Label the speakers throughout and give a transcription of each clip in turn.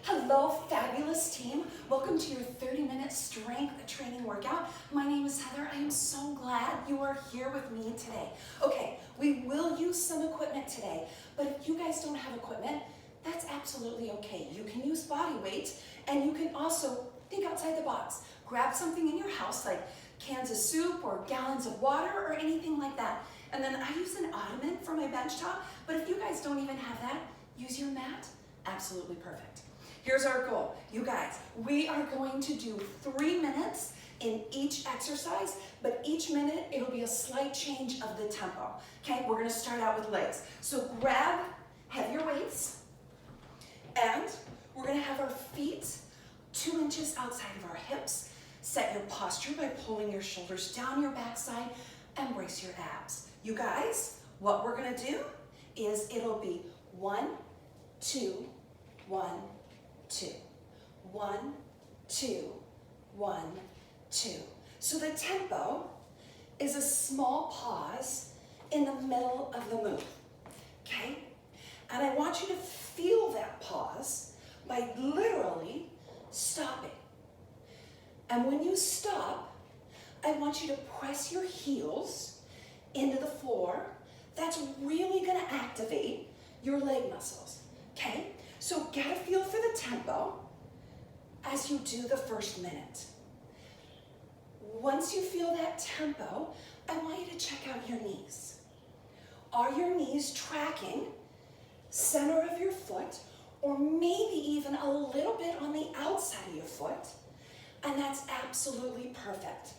Speaker 1: Hello, fabulous team. Welcome to your 30-minute strength training workout. My name is Heather. I am so glad you are here with me today. Okay, we will use some equipment today, but if you guys don't have equipment, that's absolutely okay. You can use body weight, and you can also think outside the box. Grab something in your house like cans of soup or gallons of water or anything like that. And then I use an ottoman for my bench top, but if you guys don't even have that, use your mat. Absolutely perfect. Here's our goal. You guys, we are going to do 3 minutes in each exercise, but each minute it'll be a slight change of the tempo. Okay, we're gonna start out with legs. So grab heavier weights, and we're gonna have our feet 2 inches outside of our hips. Set your posture by pulling your shoulders down your backside and brace your abs. You guys, what we're gonna do is it'll be 1, 2, 1, 2, 1, 2, 1, 2. So the tempo is a small pause in the middle of the move, okay? And I want you to feel that pause by literally stopping. And when you stop, I want you to press your heels into the floor. That's really gonna activate your leg muscles, okay? So get a feel for the tempo as you do the first minute. Once you feel that tempo, I want you to check out your knees. Are your knees tracking center of your foot, or maybe even a little bit on the outside of your foot? And that's absolutely perfect.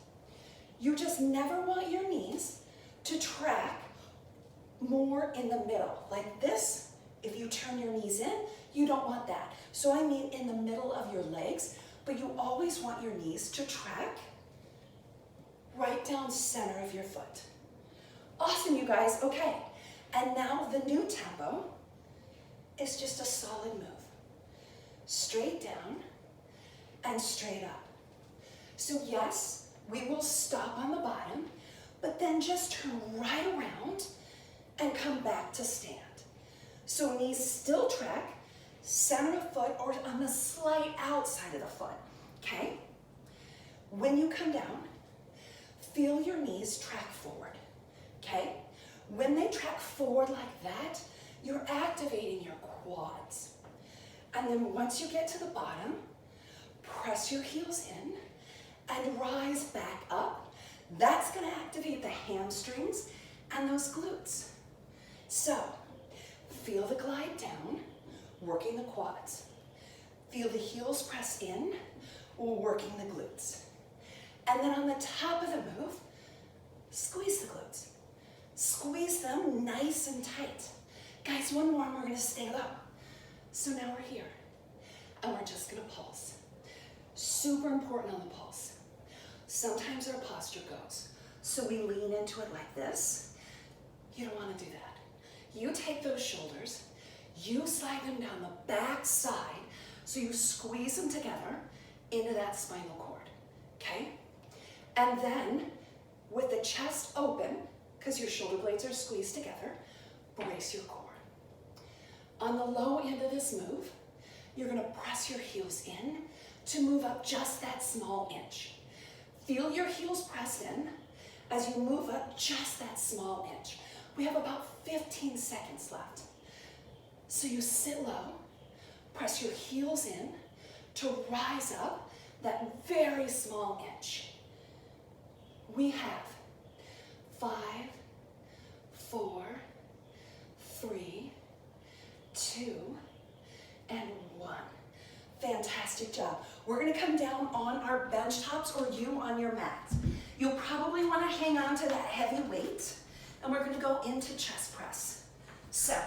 Speaker 1: You just never want your knees to track more in the middle. Like this, if you turn your knees in, you don't want that. So I mean in the middle of your legs, but you always want your knees to track right down center of your foot. Awesome, you guys. Okay, and now the new tempo is just a solid move. Straight down and straight up. So yes, we will stop on the bottom, but then just turn right around and come back to stand. So knees still track center of foot or on the slight outside of the foot, okay? When you come down, feel your knees track forward, okay? When they track forward like that, you're activating your quads. And then once you get to the bottom, press your heels in and rise back up. That's gonna activate the hamstrings and those glutes. So, feel the glide down, working the quads. Feel the heels press in, working the glutes. And then on the top of the move, squeeze the glutes. Squeeze them nice and tight. Guys, one more and we're gonna stay low. So now we're here, and we're just gonna pulse. Super important on the pulse. Sometimes our posture goes, so we lean into it like this. You don't wanna do that. You take those shoulders, you slide them down the back side, so you squeeze them together into that spinal cord, okay? And then, with the chest open, because your shoulder blades are squeezed together, brace your core. On the low end of this move, you're gonna press your heels in to move up just that small inch. Feel your heels press in as you move up just that small inch. We have about 15 seconds left. So you sit low, press your heels in to rise up that very small inch. We have 5, 4, 3, 2, and 1. Fantastic job. We're gonna come down on our bench tops or you on your mat. You'll probably wanna hang on to that heavy weight, and we're gonna go into chest press. So,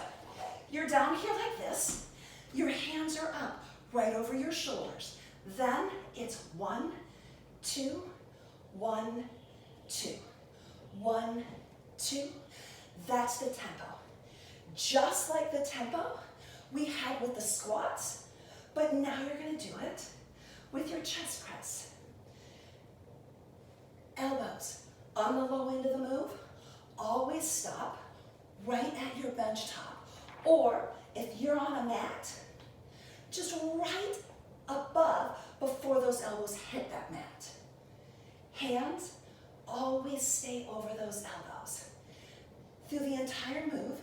Speaker 1: you're down here like this. Your hands are up right over your shoulders. Then it's 1, 2, 1, 2. 1, 2. That's the tempo. Just like the tempo we had with the squats, but now you're gonna do it with your chest press. Elbows on the low end of the move. Always stop right at your bench top. Or if you're on a mat, just right those elbows hit that mat. Hands always stay over those elbows. Through the entire move,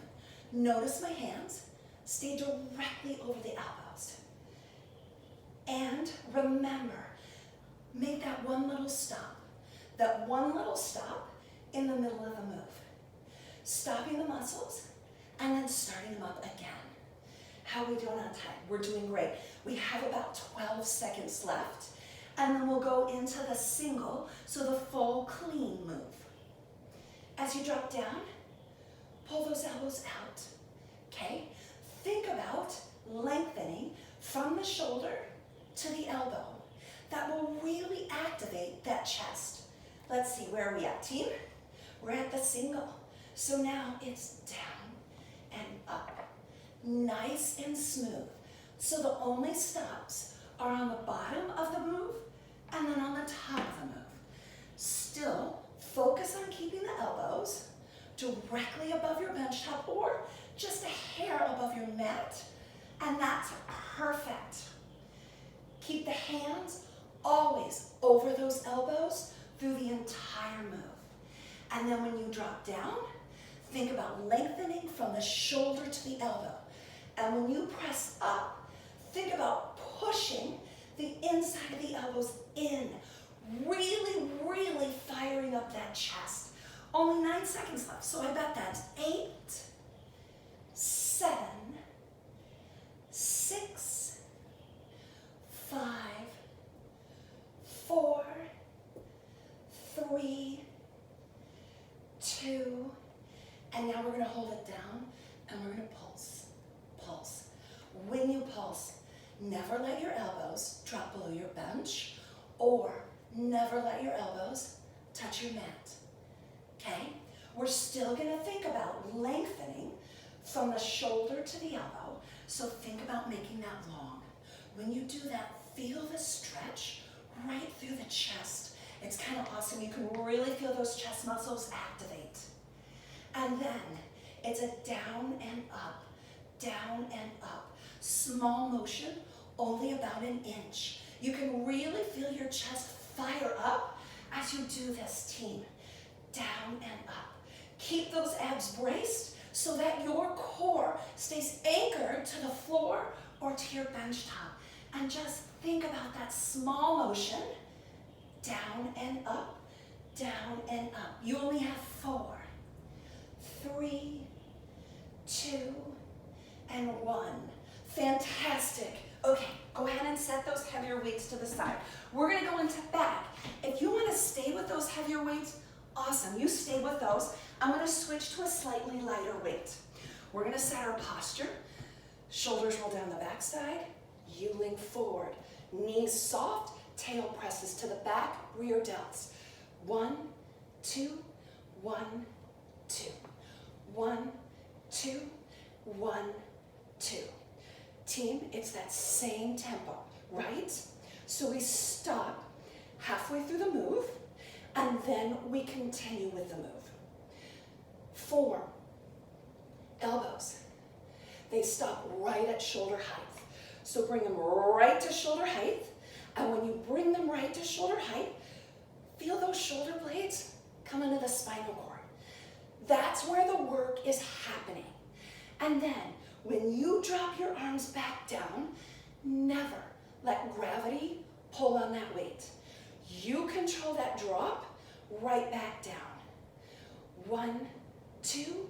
Speaker 1: notice my hands stay directly over the elbows. And remember, make that one little stop. That one little stop in the middle of the move. Stopping the muscles and then starting them up again. How are we doing on time? We're doing great. We have about 12 seconds left, and then we'll go into the single, so the full clean move. As you drop down, pull those elbows out, okay? Think about lengthening from the shoulder to the elbow. That will really activate that chest. Let's see, where are we at, team? We're at the single. So now it's down and up. Nice and smooth. So the only stops are on the bottom of the move and then on the top of the move. Still, focus on keeping the elbows directly above your bench top or just a hair above your mat, and that's perfect. Keep the hands always over those elbows through the entire move. And then when you drop down, think about lengthening from the shoulder to the elbow. And when you press up, think about pushing the inside of the elbows in, really, really firing up that chest. Only 9 seconds left, so I bet that's 8, 7, 6, 5, 4, 3, 2, and now we're going to hold it down and we're going to pulse. Pulse. When you pulse, never let your elbows drop below your bench or never let your elbows touch your mat. Okay? We're still going to think about lengthening from the shoulder to the elbow, so think about making that long. When you do that, feel the stretch right through the chest. It's kind of awesome. You can really feel those chest muscles activate. And then it's a down and up, down and up. Small motion, only about an inch. You can really feel your chest fire up as you do this, team. Down and up. Keep those abs braced so that your core stays anchored to the floor or to your bench top. And just think about that small motion. Down and up, down and up. You only have 4, 3, 2, and 1. Fantastic. Okay, go ahead and set those heavier weights to the side. We're gonna go into back. If you wanna stay with those heavier weights, awesome, you stay with those. I'm gonna switch to a slightly lighter weight. We're gonna set our posture. Shoulders roll down the backside, you lean forward. Knees soft, tail presses to the back, rear delts. 1, 2, 1, 2. 1, 2, 1, 2. Team, it's that same tempo, right? So we stop halfway through the move, and then we continue with the move. 4, elbows. They stop right at shoulder height. So bring them right to shoulder height, and when you bring them right to shoulder height, feel those shoulder blades come into the spinal cord. That's where the work is happening. And then, when you drop your arms back down, never let gravity pull on that weight. You control that drop right back down. 1, 2,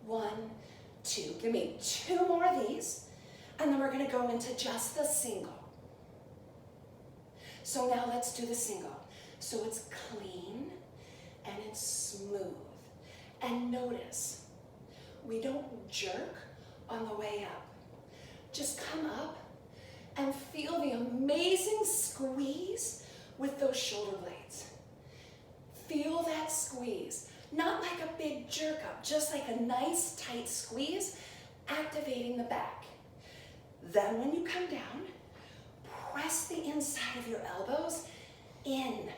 Speaker 1: 1, 2. Give me 2 more of these, and then we're gonna go into just the single. So now let's do the single. So it's clean and it's smooth. And notice, we don't jerk on the way up. Just come up and feel the amazing squeeze with those shoulder blades. Feel that squeeze. Not like a big jerk up, just like a nice tight squeeze, activating the back. Then when you come down, press the inside of your elbows in.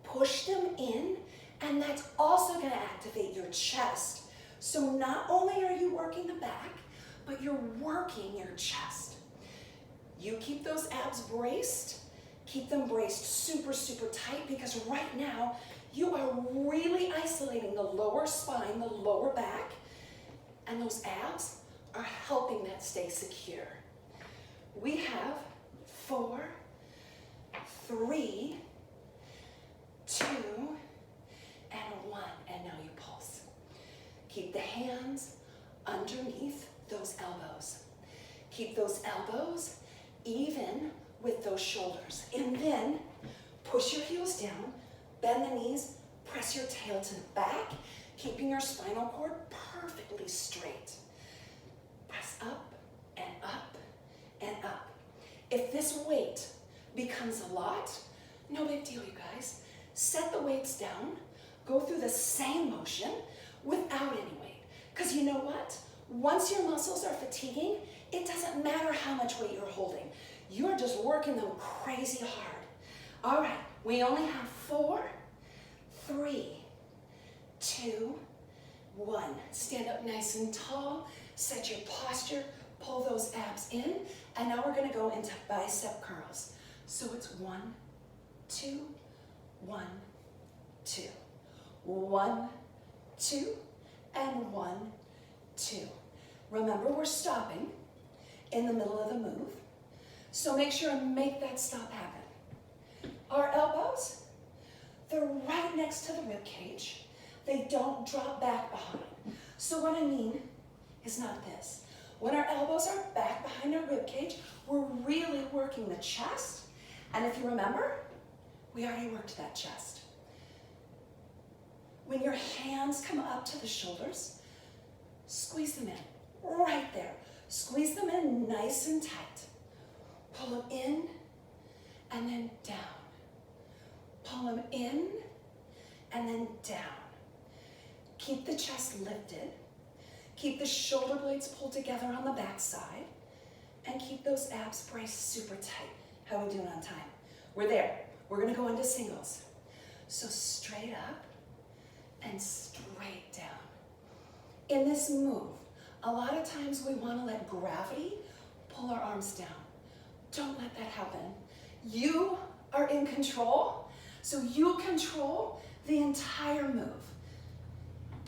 Speaker 1: Push them in, and that's also going to activate your chest. So not only are you working the back, but you're working your chest. You keep those abs braced, keep Keep them braced super, super tight because right now you are really isolating the lower spine, the lower back, and those abs are helping that stay secure. We have 4, 3, 2, and 1, and now you pulse. Keep the hands underneath those elbows. Keep those elbows even with those shoulders. And then push your heels down, bend the knees, press your tail to the back, keeping your spinal cord perfectly straight. Press up and up and up. If this weight becomes a lot, no big deal, you guys. Set the weights down, go through the same motion without any weight. Because you know what? Once your muscles are fatiguing, it doesn't matter how much weight you're holding. You're just working them crazy hard. All right, we only have 4, 3, 2, 1. Stand up nice and tall, set your posture, pull those abs in, and now we're gonna go into bicep curls. So it's 1, 2, 1, 2. 1, 2, and 1, 2. Remember, we're stopping in the middle of the move, so make sure and make that stop happen. Our elbows, they're right next to the rib cage. They don't drop back behind. So what I mean is not this. When our elbows are back behind our rib cage, we're really working the chest. And if you remember, we already worked that chest. When your hands come up to the shoulders, squeeze them in, right there. Squeeze them in nice and tight. Pull them in and then down. Pull them in and then down. Keep the chest lifted. Keep the shoulder blades pulled together on the back side. And keep those abs braced super tight. How are we doing on time? We're there. We're gonna go into singles. So straight up and straight down. In this move, a lot of times we wanna let gravity pull our arms down. Don't let that happen. You are in control, so you control the entire move.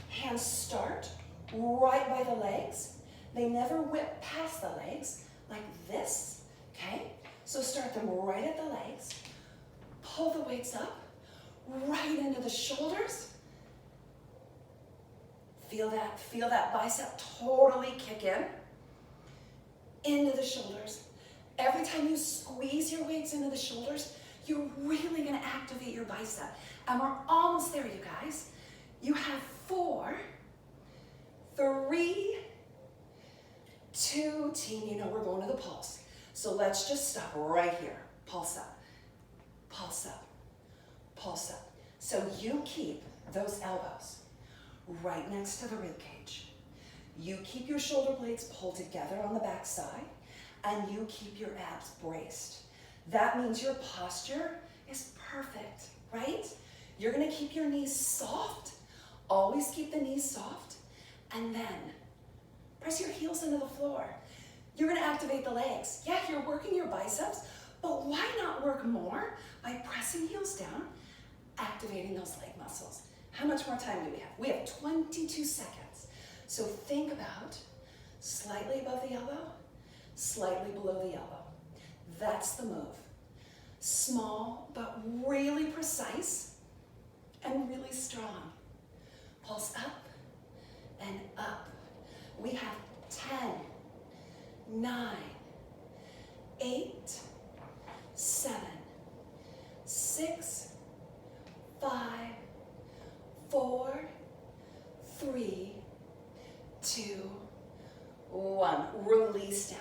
Speaker 1: Hands start right by the legs. They never whip past the legs like this, okay? So start them right at the legs. Pull the weights up, right into the shoulders. Feel that bicep totally kick in. Into the shoulders. Every time you squeeze your weights into the shoulders, you're really gonna activate your bicep. And we're almost there, you guys. You have 4, 3, 2, team, you know we're going to the pulse. So let's just stop right here. Pulse up, pulse up, pulse up. So you keep those elbows right next to the rib cage. You keep your shoulder blades pulled together on the back side, and you keep your abs braced. That means your posture is perfect, right? You're gonna keep your knees soft. Always keep the knees soft, and then press your heels into the floor. You're gonna activate the legs. Yeah, you're working your biceps, but why not work more by pressing heels down, activating those leg muscles? How much more time do we have? We have 22 seconds. So think about slightly above the elbow, slightly below the elbow. That's the move. Small, but really precise and really strong. Pulse up and up. We have 10, 9, 8, 7, 6, 5, 4, 3, 2, 1. Release down.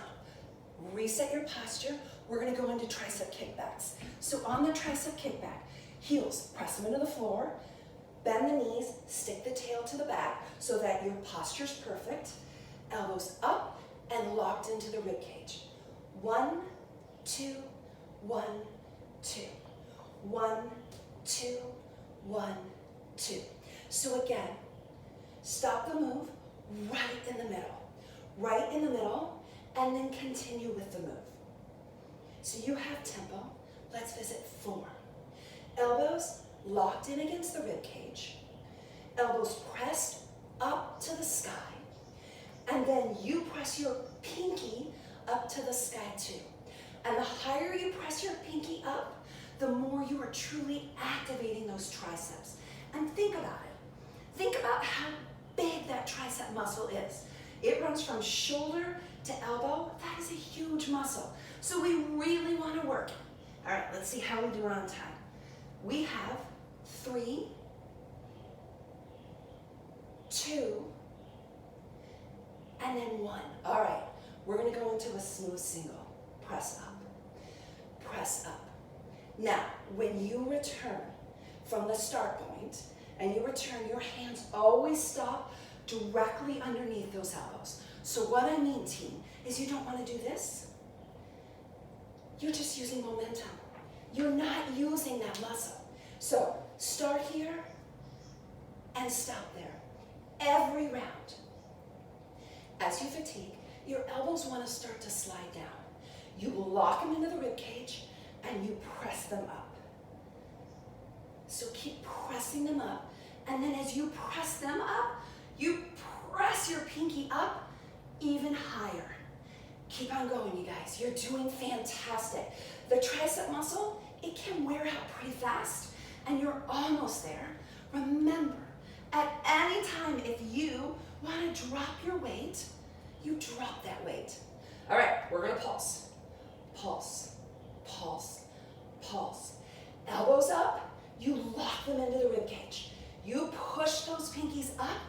Speaker 1: Reset your posture. We're gonna go into tricep kickbacks. So on the tricep kickback, heels, press them into the floor, bend the knees, stick the tail to the back so that your posture's perfect. Elbows up and locked into the rib cage. 1, 2, 1, 2. 1, 2, 1, 2. So again, stop the move right in the middle. Right in the middle, and then continue with the move. So you have tempo, Let's visit 4. Elbows locked in against the rib cage. Elbows pressed up to the sky. And then you press your pinky up to the sky too. And the higher you press your pinky up, the more you are truly activating those triceps. And think about it. Think about how big that tricep muscle is. It runs from shoulder to elbow. That is a huge muscle. So we really want to work it. All right, let's see how we do it on time. We have 3, 2, and then 1. All right, we're going to go into a smooth single. Press up. Press up. Now, when you return from the start point and you return, your hands always stop directly underneath those elbows. So what I mean, team, is you don't want to do this. You're just using momentum. You're not using that muscle. So start here and stop there. Every round. As you fatigue, your elbows want to start to slide down. You lock them into the rib cage and you press them up. So keep pressing them up. And then as you press them up, you press your pinky up even higher. Keep on going, you guys. You're doing fantastic. The tricep muscle, it can wear out pretty fast, and you're almost there. Remember, at any time, if you want to drop your weight, you drop that weight. All right, we're going to pulse. Pulse, pulse, pulse. Elbows up, you lock them into the rib cage. You push those pinkies up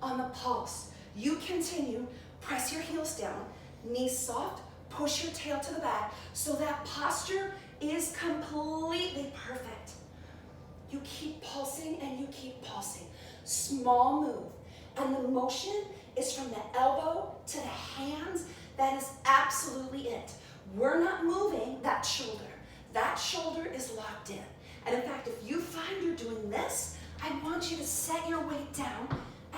Speaker 1: on the pulse. You continue, press your heels down, knees soft, push your tail to the back so that posture is completely perfect. You keep pulsing and you keep pulsing. Small move. And the motion is from the elbow to the hands. That is absolutely it. We're not moving that shoulder. That shoulder is locked in. And in fact, if you find you're doing this, I want you to set your weight down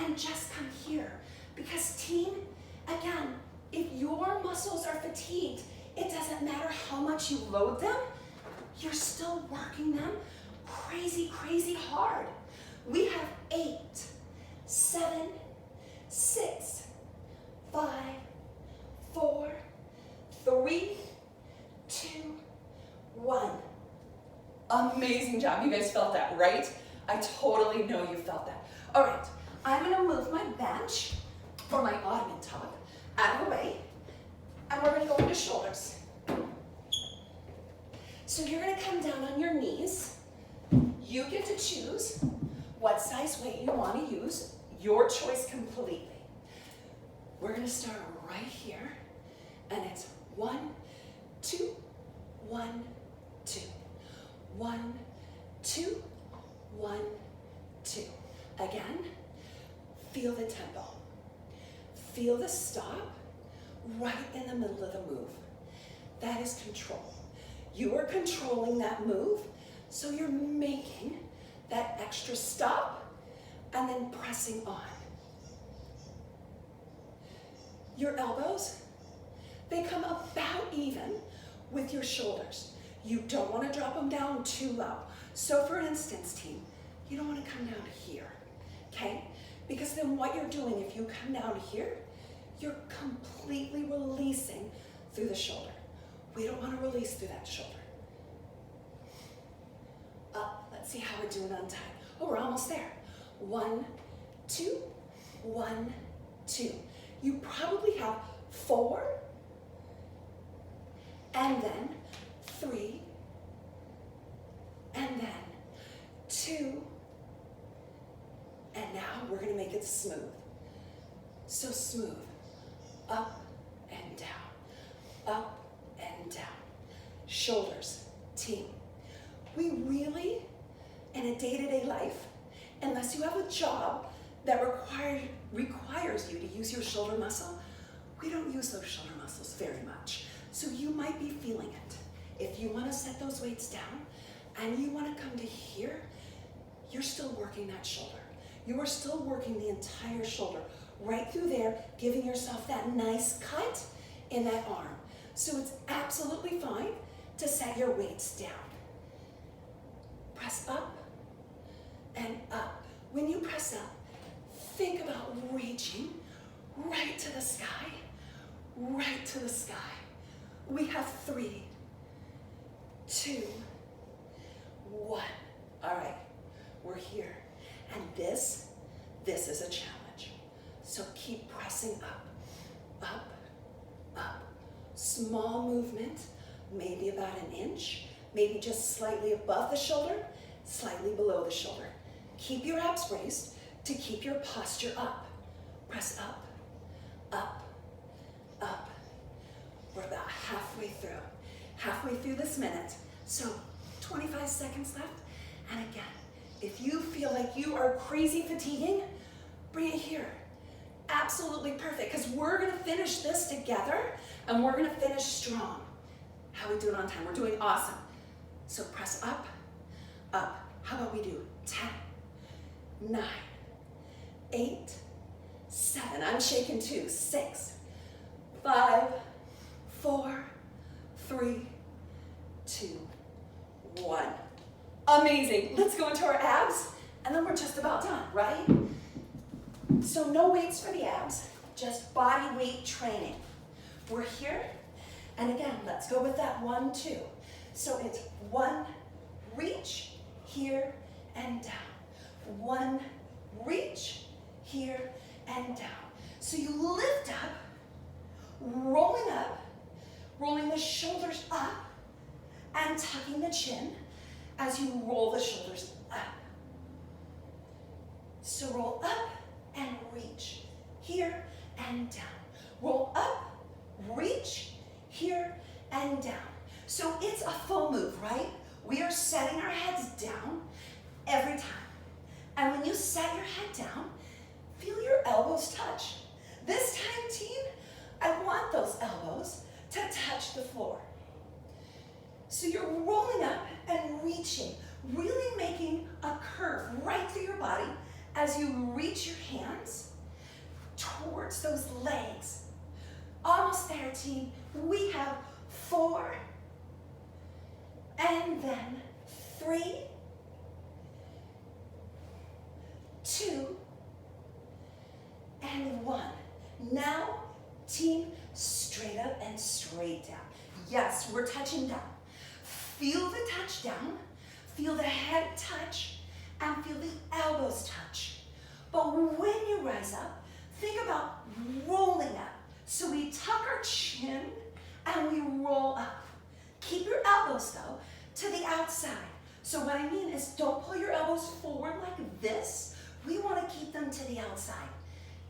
Speaker 1: and just come here. Because team, again, if your muscles are fatigued, it doesn't matter how much you load them, you're still working them crazy, crazy hard. We have 8, 7, 6, 5, 4, 3, 2, 1. Amazing job. You guys felt that, right? I totally know you felt that. All right, I'm gonna move my bench or my ottoman top out of the way, and we're gonna go into shoulders. So you're gonna come down on your knees. You get to choose what size weight you wanna use, your choice completely. We're gonna start right here, and it's 1, 2, 1, 2. 1, 2, 1, 2. Again, feel the tempo. Feel the stop right in the middle of the move. That is control. You are controlling that move, so you're making that extra stop and then pressing on. Your elbows, they come about even with your shoulders. You don't want to drop them down too low. So for instance, team, you don't want to come down to here, okay? Because then what you're doing, if you come down to here, you're completely releasing through the shoulder. We don't want to release through that shoulder. Up, let's see how we're doing on time. Oh, we're almost there. 1, 2, 1, 2. You probably have 4, and then 3, and then 2, and now we're gonna make it smooth. So smooth, up and down, up and down. Shoulders, team. We really, in a day-to-day life, unless you have a job that requires you to use your shoulder muscle, we don't use those shoulder muscles very much. So you might be feeling it. If you want to set those weights down and you want to come to here, you're still working that shoulder. You are still working the entire shoulder right through there, giving yourself that nice cut in that arm. So it's absolutely fine to set your weights down. Press up and up. When you press up, think about reaching right to the sky, right to the sky. We have 3, 2, 1. All right, we're here. And this is a challenge. So keep pressing up, up, up. Small movement, maybe about an inch, maybe just slightly above the shoulder, slightly below the shoulder. Keep your abs braced to keep your posture up. Press up, up, up. We're about halfway through this minute. So 25 seconds left. And again, if you feel like you are crazy fatiguing, bring it here. Absolutely perfect, because we're gonna finish this together and we're gonna finish strong. How are we doing on time? We're doing awesome. So press up, up. How about we do 10, 9, 8, 7. I'm shaking too. 6, 5, 4, 3, 2, 1. Amazing. Let's go into our abs and then we're just about done, right? So no weights for the abs, just body weight training. We're here, and again, let's go with that 1, 2. So it's 1, reach, here, and down. 1, reach, here, and down. So you lift up, rolling the shoulders up, and tucking the chin as you roll the shoulders up. So roll up and reach, here and down. Roll up, reach, here and down. So it's a full move, right? We are setting our heads down every time. And when you set your head down, feel your elbows touch. This time, team, I want those elbows to touch the floor. So you're rolling up and reaching, really making a curve right through your body as you reach your hands towards those legs. Almost there, team. We have 4, and then 3, 2, and 1. Now, team, straight up and straight down. Yes, we're touching down. Feel the touch down, feel the head touch, and feel the elbows touch. But when you rise up, think about rolling up. So we tuck our chin and we roll up. Keep your elbows though to the outside. So what I mean is don't pull your elbows forward like this. We want to keep them to the outside.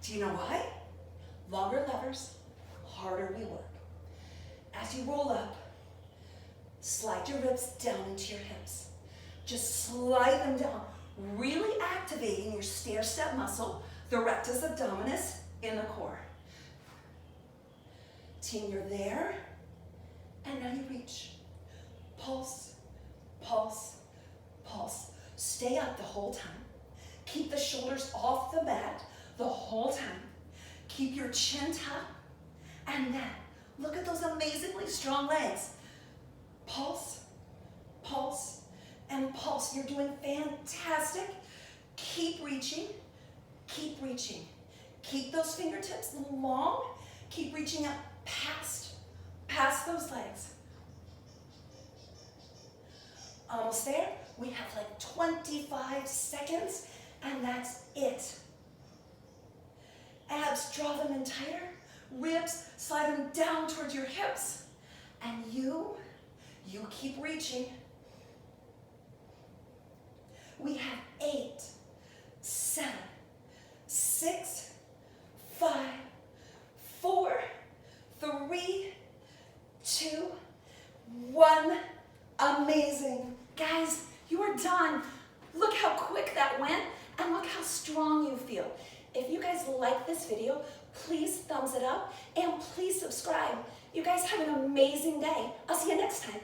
Speaker 1: Do you know why? Longer levers, harder we work. As you roll up, slide your ribs down into your hips. Just slide them down, really activating your stair-step muscle, the rectus abdominis in the core. Team, you're there, and now you reach. Pulse, pulse, pulse. Stay up the whole time. Keep the shoulders off the mat the whole time. Keep your chin tucked, and then look at those amazingly strong legs. Pulse, pulse, and pulse. You're doing fantastic. Keep reaching, keep reaching. Keep those fingertips long. Keep reaching up past those legs. Almost there. We have like 25 seconds, and that's it. Abs, draw them in tighter. Ribs, slide them down towards your hips. And you keep reaching. We have 8, 7, 6, 5, 4, 3, 2, 1. Amazing. Guys, you are done. Look how quick that went, and look how strong you feel. If you guys like this video, please thumbs it up, and please subscribe. You guys have an amazing day. I'll see you next time.